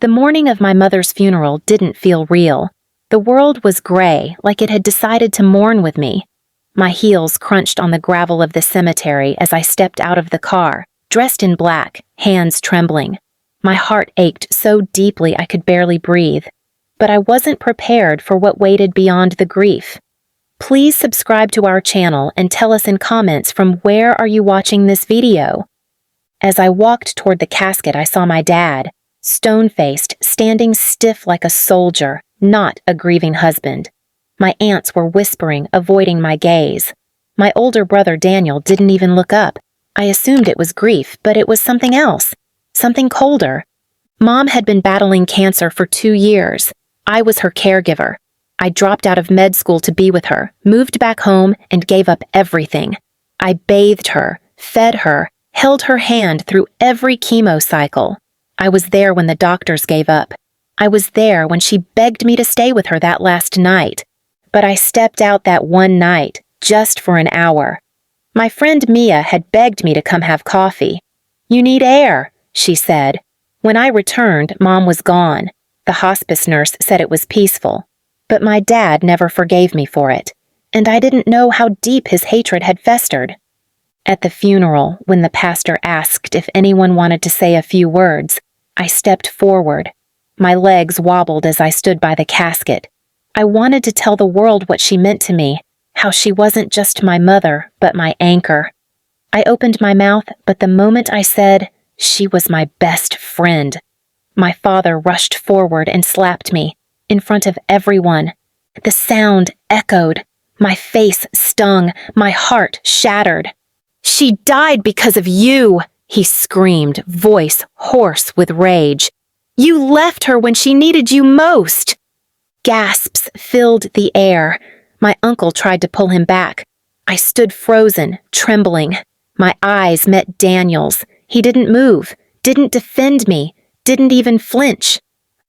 The morning of my mother's funeral didn't feel real. The world was gray, like it had decided to mourn with me. My heels crunched on the gravel of the cemetery as I stepped out of the car, dressed in black, hands trembling. My heart ached so deeply I could barely breathe. But I wasn't prepared for what waited beyond the grief. Please subscribe to our channel and tell us in comments from where are you watching this video. As I walked toward the casket, I saw my dad, stone-faced, standing stiff like a soldier, not a grieving husband. My aunts were whispering, avoiding my gaze. My older brother Daniel didn't even look up. I assumed it was grief, but it was something else, something colder. Mom had been battling cancer for 2 years. I was her caregiver. I dropped out of med school to be with her, moved back home, and gave up everything. I bathed her, fed her, held her hand through every chemo cycle. I was there when the doctors gave up. I was there when she begged me to stay with her that last night. But I stepped out that one night, just for an hour. My friend Mia had begged me to come have coffee. "You need air," she said. When I returned, Mom was gone. The hospice nurse said it was peaceful. But my dad never forgave me for it, and I didn't know how deep his hatred had festered. At the funeral, when the pastor asked if anyone wanted to say a few words, I stepped forward. My legs wobbled as I stood by the casket. I wanted to tell the world what she meant to me, how she wasn't just my mother, but my anchor. I opened my mouth, but the moment I said, she was my best friend, my father rushed forward and slapped me, in front of everyone. The sound echoed. My face stung. My heart shattered. "She died because of you," he screamed, voice hoarse with rage. "You left her when she needed you most." Gasps filled the air. My uncle tried to pull him back. I stood frozen, trembling. My eyes met Daniel's. He didn't move, didn't defend me, didn't even flinch.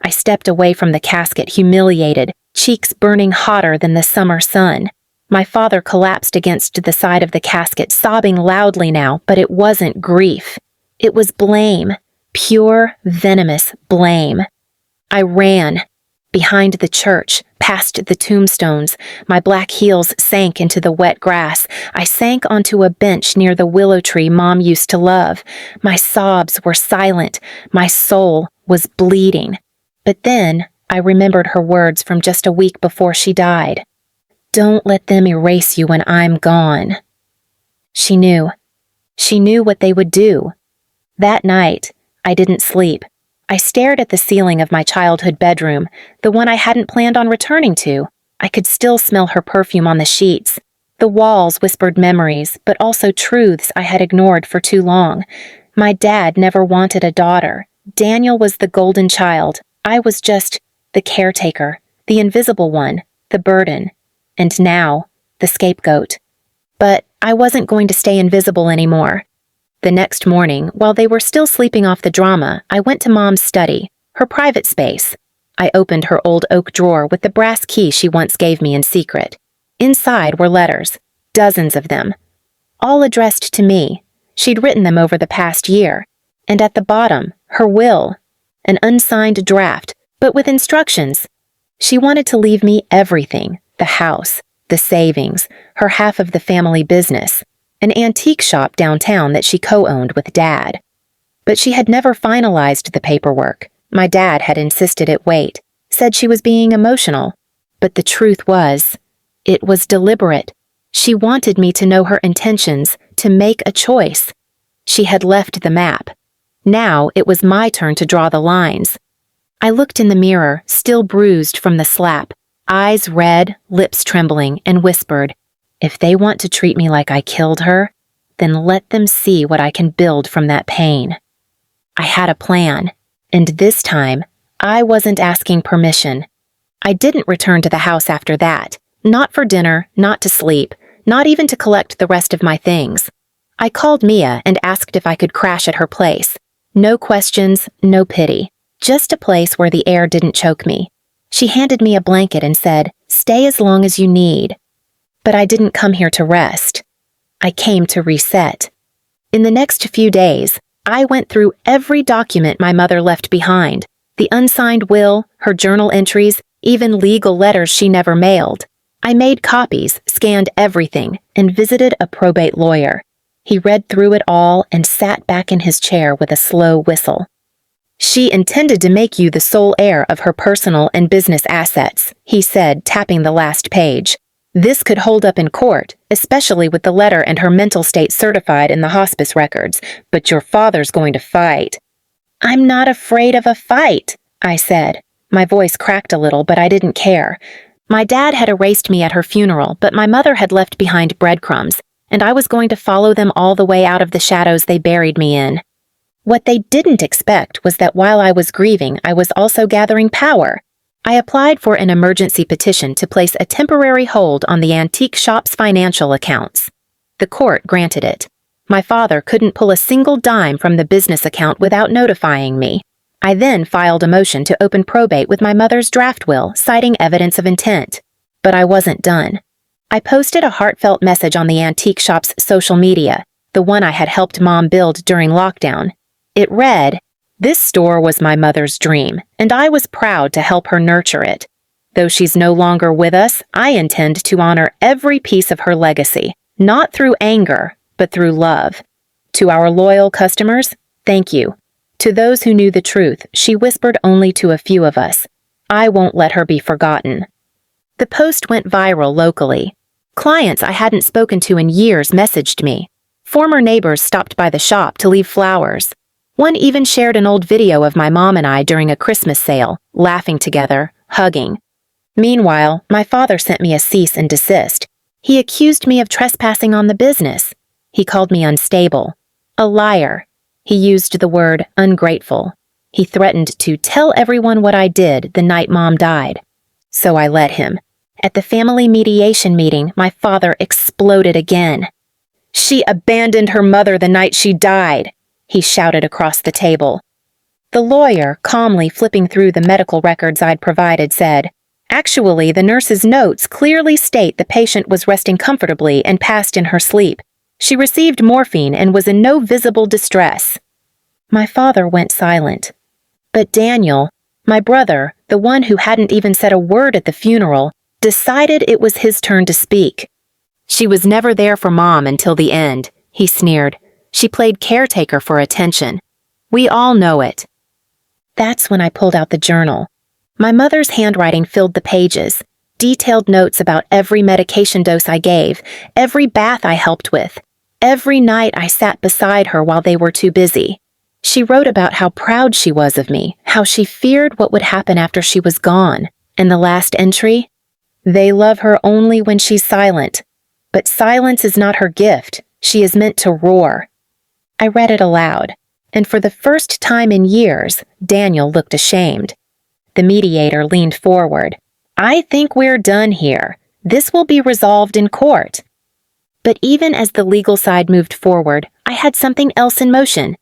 I stepped away from the casket, humiliated, cheeks burning hotter than the summer sun. My father collapsed against the side of the casket, sobbing loudly now, but it wasn't grief. It was blame, pure, venomous blame. I ran. Behind the church, past the tombstones, my black heels sank into the wet grass. I sank onto a bench near the willow tree Mom used to love. My sobs were silent. My soul was bleeding. But then I remembered her words from just a week before she died. "Don't let them erase you when I'm gone." She knew. She knew what they would do. That night, I didn't sleep. I stared at the ceiling of my childhood bedroom, the one I hadn't planned on returning to. I could still smell her perfume on the sheets. The walls whispered memories, but also truths I had ignored for too long. My dad never wanted a daughter. Daniel was the golden child. I was just the caretaker, the invisible one, the burden, and now, the scapegoat. But I wasn't going to stay invisible anymore. The next morning, while they were still sleeping off the drama, I went to Mom's study, her private space. I opened her old oak drawer with the brass key she once gave me in secret. Inside were letters, dozens of them, all addressed to me. She'd written them over the past year. And at the bottom, her will, an unsigned draft, but with instructions. She wanted to leave me everything, the house, the savings, her half of the family business, an antique shop downtown that she co-owned with Dad. But she had never finalized the paperwork. My dad had insisted it wait, said she was being emotional. But the truth was, it was deliberate. She wanted me to know her intentions, to make a choice. She had left the map. Now it was my turn to draw the lines. I looked in the mirror, still bruised from the slap, eyes red, lips trembling, and whispered, "If they want to treat me like I killed her, then let them see what I can build from that pain." I had a plan, and this time, I wasn't asking permission. I didn't return to the house after that, not for dinner, not to sleep, not even to collect the rest of my things. I called Mia and asked if I could crash at her place. No questions, no pity, just a place where the air didn't choke me. She handed me a blanket and said, "Stay as long as you need." But I didn't come here to rest. I came to reset. In the next few days, I went through every document my mother left behind, The unsigned will, her journal entries, even legal letters she never mailed. I made copies, scanned everything, and visited a probate lawyer. He read through it all and sat back in his chair with a slow whistle. "She intended to make you the sole heir of her personal and business assets," he said, tapping the last page. "This could hold up in court, especially with the letter and her mental state certified in the hospice records, but your father's going to fight." "I'm not afraid of a fight," I said. My voice cracked a little, but I didn't care. My dad had erased me at her funeral, but my mother had left behind breadcrumbs, and I was going to follow them all the way out of the shadows they buried me in. What they didn't expect was that while I was grieving, I was also gathering power. I applied for an emergency petition to place a temporary hold on the antique shop's financial accounts. The court granted it. My father couldn't pull a single dime from the business account without notifying me. I then filed a motion to open probate with my mother's draft will, citing evidence of intent. But I wasn't done. I posted a heartfelt message on the antique shop's social media, the one I had helped Mom build during lockdown. It read, "This store was my mother's dream, and I was proud to help her nurture it. Though she's no longer with us, I intend to honor every piece of her legacy, not through anger, but through love. To our loyal customers, thank you. To those who knew the truth, she whispered only to a few of us. I won't let her be forgotten." The post went viral locally. Clients I hadn't spoken to in years messaged me. Former neighbors stopped by the shop to leave flowers. One even shared an old video of my mom and I during a Christmas sale, laughing together, hugging. Meanwhile, my father sent me a cease and desist. He accused me of trespassing on the business. He called me unstable, a liar. He used the word ungrateful. He threatened to tell everyone what I did the night Mom died. So I let him. At the family mediation meeting, my father exploded again. "She abandoned her mother the night she died," he shouted across the table. The lawyer, calmly flipping through the medical records I'd provided, said, "Actually, the nurse's notes clearly state the patient was resting comfortably and passed in her sleep. She received morphine and was in no visible distress." My father went silent. But Daniel, my brother, the one who hadn't even said a word at the funeral, decided it was his turn to speak. "She was never there for Mom until the end," he sneered. "She played caretaker for attention. We all know it." That's when I pulled out the journal. My mother's handwriting filled the pages, detailed notes about every medication dose I gave, every bath I helped with, every night I sat beside her while they were too busy. She wrote about how proud she was of me, how she feared what would happen after she was gone, and the last entry, "They love her only when she's silent. But silence is not her gift. She is meant to roar." I read it aloud, and for the first time in years, Daniel looked ashamed. The mediator leaned forward. "I think we're done here. This will be resolved in court." But even as the legal side moved forward, I had something else in motion.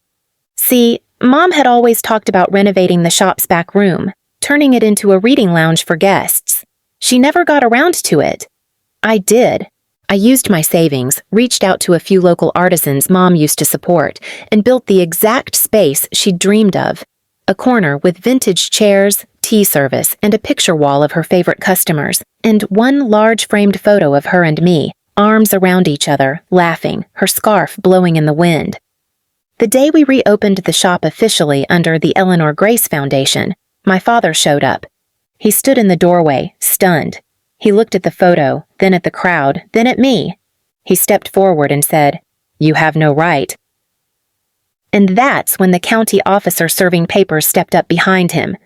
See, Mom had always talked about renovating the shop's back room, turning it into a reading lounge for guests. She never got around to it. I did. I used my savings, reached out to a few local artisans Mom used to support, and built the exact space she'd dreamed of. A corner with vintage chairs, tea service, and a picture wall of her favorite customers, and one large framed photo of her and me, arms around each other, laughing, her scarf blowing in the wind. The day we reopened the shop officially under the Eleanor Grace Foundation, my father showed up. He stood in the doorway, stunned. He looked at the photo, then at the crowd, then at me. He stepped forward and said, "You have no right." And that's when the county officer serving papers stepped up behind him.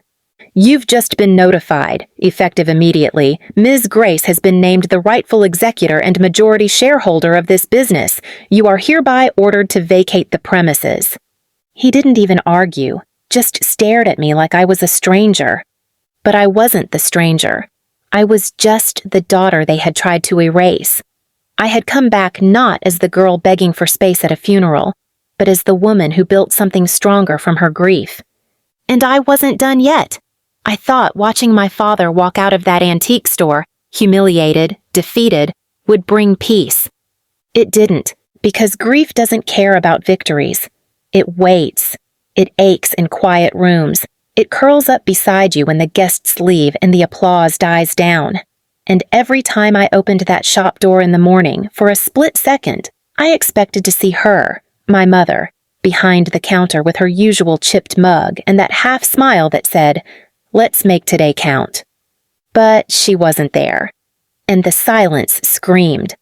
"You've just been notified. Effective immediately, Ms. Grace has been named the rightful executor and majority shareholder of this business. You are hereby ordered to vacate the premises." He didn't even argue, just stared at me like I was a stranger. But I wasn't the stranger. I was just the daughter they had tried to erase. I had come back not as the girl begging for space at a funeral, but as the woman who built something stronger from her grief. And I wasn't done yet. I thought watching my father walk out of that antique store, humiliated, defeated, would bring peace. It didn't, because grief doesn't care about victories. It waits. It aches in quiet rooms, It curls up beside you when the guests leave and the applause dies down. And every time I opened that shop door in the morning, for a split second, I expected to see her, my mother, behind the counter with her usual chipped mug and that half smile that said, "Let's make today count." But she wasn't there. And the silence screamed.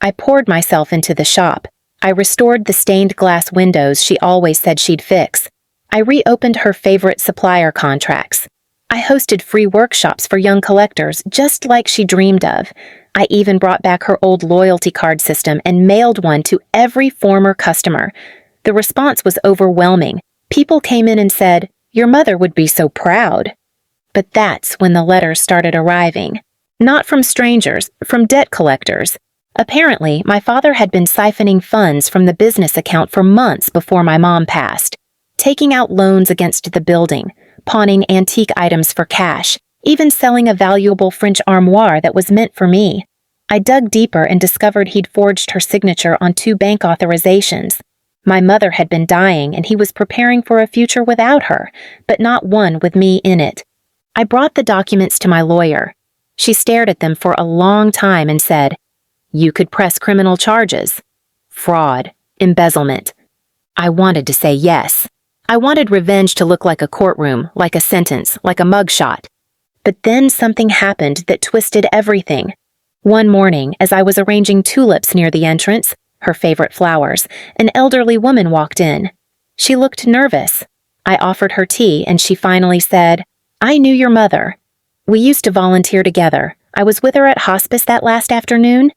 I poured myself into the shop. I restored the stained glass windows she always said she'd fix. I reopened her favorite supplier contracts. I hosted free workshops for young collectors just like she dreamed of. I even brought back her old loyalty card system and mailed one to every former customer. The response was overwhelming. People came in and said, "Your mother would be so proud." But that's when the letters started arriving. Not from strangers, from debt collectors. Apparently, my father had been siphoning funds from the business account for months before my mom passed, taking out loans against the building, pawning antique items for cash, even selling a valuable French armoire that was meant for me. I dug deeper and discovered he'd forged her signature on 2 bank authorizations. My mother had been dying and he was preparing for a future without her, but not one with me in it. I brought the documents to my lawyer. She stared at them for a long time and said, "You could press criminal charges. Fraud, embezzlement." I wanted to say yes. I wanted revenge to look like a courtroom, like a sentence, like a mugshot. But then something happened that twisted everything. One morning, as I was arranging tulips near the entrance, her favorite flowers, an elderly woman walked in. She looked nervous. I offered her tea and she finally said, "I knew your mother. We used to volunteer together. I was with her at hospice that last afternoon."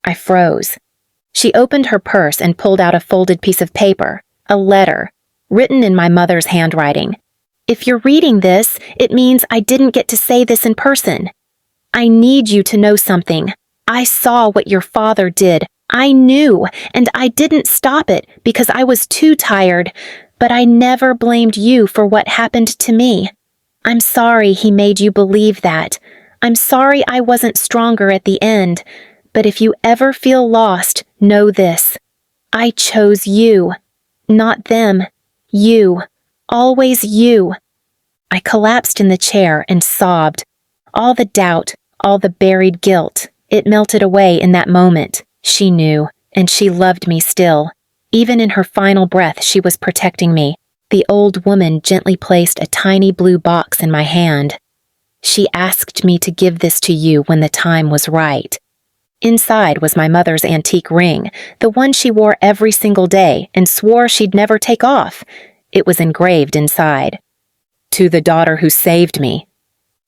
I froze. She opened her purse and pulled out a folded piece of paper, a letter, written in my mother's handwriting. "If you're reading this, it means I didn't get to say this in person. I need you to know something. I saw what your father did. I knew, and I didn't stop it because I was too tired, but I never blamed you for what happened to me. I'm sorry he made you believe that. I'm sorry I wasn't stronger at the end, but if you ever feel lost, know this. I chose you, not them. You. Always you." I collapsed in the chair and sobbed. All the doubt, all the buried guilt, it melted away in that moment. She knew, and she loved me still. Even in her final breath, she was protecting me. The old woman gently placed a tiny blue box in my hand. "She asked me to give this to you when the time was right." Inside was my mother's antique ring, the one she wore every single day and swore she'd never take off. It was engraved inside. "To the daughter who saved me."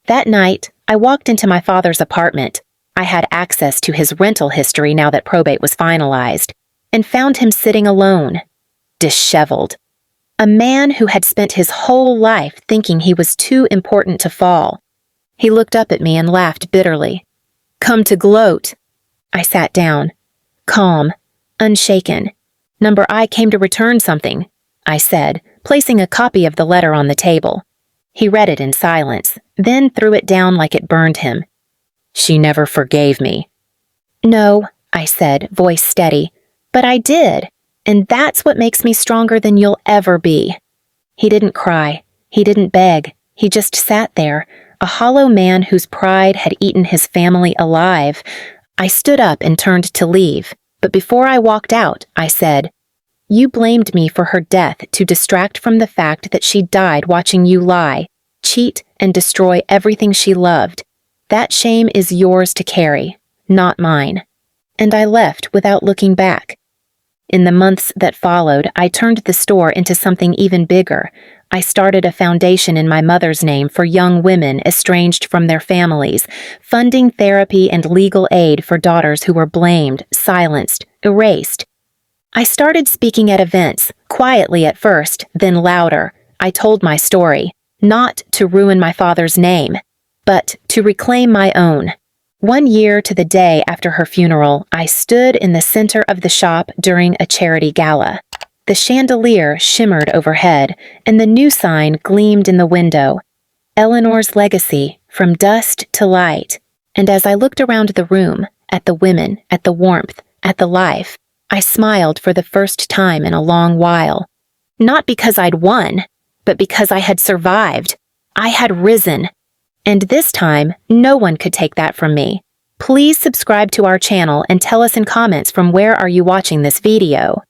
That night, I walked into my father's apartment. I had access to his rental history now that probate was finalized, and found him sitting alone, disheveled. A man who had spent his whole life thinking he was too important to fall. He looked up at me and laughed bitterly. "Come to gloat." I sat down, calm, unshaken. "Number I came to return something," I said, placing a copy of the letter on the table. He read it in silence, then threw it down like it burned him. "She never forgave me." "No," I said, voice steady, "but I did, and that's what makes me stronger than you'll ever be." He didn't cry. He didn't beg. He just sat there, a hollow man whose pride had eaten his family alive. I stood up and turned to leave, but before I walked out, I said, "You blamed me for her death to distract from the fact that she died watching you lie, cheat, and destroy everything she loved. That shame is yours to carry, not mine." And I left without looking back. In the months that followed, I turned the store into something even bigger. I started a foundation in my mother's name for young women estranged from their families, funding therapy and legal aid for daughters who were blamed, silenced, erased. I started speaking at events, quietly at first, then louder. I told my story, not to ruin my father's name, but to reclaim my own. 1 year to the day after her funeral, I stood in the center of the shop during a charity gala. The chandelier shimmered overhead, and the new sign gleamed in the window. Eleanor's legacy, from dust to light. And as I looked around the room, at the women, at the warmth, at the life, I smiled for the first time in a long while. Not because I'd won, but because I had survived. I had risen. And this time, no one could take that from me. Please subscribe to our channel and tell us in comments from where are you watching this video.